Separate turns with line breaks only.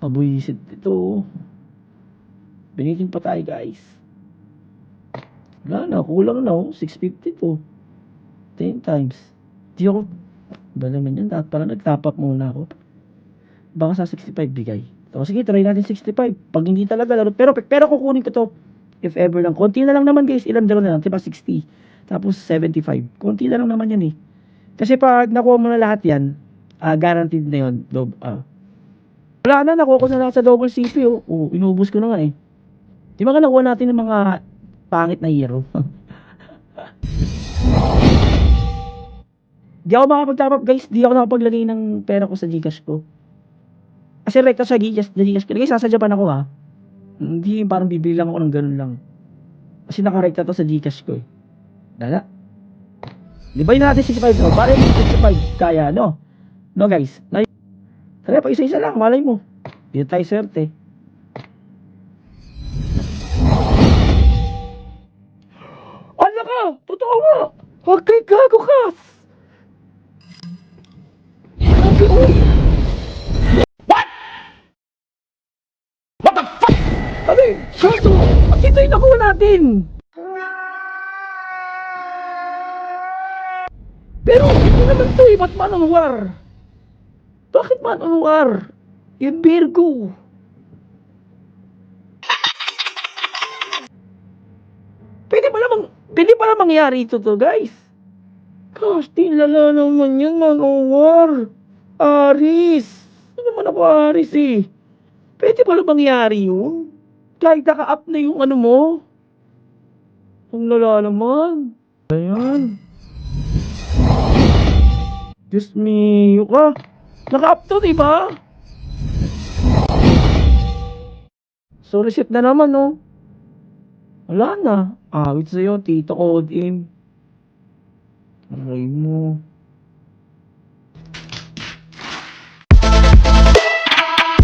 Mabuisit ito. Binitin pa tayo guys. Wala na, kulang na 650 to. 10 times. Di ako, ba naman yan, dapat pala nag-top up muna ako. Baka sa 65 bigay. So, sige, try natin 65. Pag hindi talaga, pero kukunin ko to. If ever lang. Konti na lang naman guys, ilan dalawa na lang, diba 60. Tapos 75. Konti na lang naman yan eh. Kasi pag nakuha mo na lahat yan, guaranteed na yun. Wala na, nakuha ko na lang sa double CP. Inubos ko na nga eh. Di ba ka nakuha natin ng mga pangit na hero? Di ako makapag-top up guys. Di ako nakapaglagay ng pera ko sa Gcash ko. Kasi rekta sa Gcash ko. Guys, nasa Japan ako ha. Hindi parang bibili lang ako ng ganun lang. Kasi nakarekta to sa Gcash ko eh. Dala. Di ba yun natin 65 no? Parang 65 kaya no? No guys. Tara, pa isa-isa lang. Malay mo. Hindi tayo swerte. Ano ka? Totoo nga. Huwag kay gago ka. What? What the fuck? Ano eh? Gago. Ito yung nakuha natin. Pero hindi naman to eh. Ba't man on war? Bakit man on war? Yung Virgo. Pwede pala mangyari ito to guys. Gosh, lala naman yun, man-o-war. Aris. Ano naman ako Aris eh. Pwede pala mangyari yun. Kahit naka-up na yung ano mo. Ang lala naman. Ayan. Diyos mio ka. Naka-up to, diba? So, reset na naman, no? Wala na. Awit sa'yo, Tito Code in. Aray mo.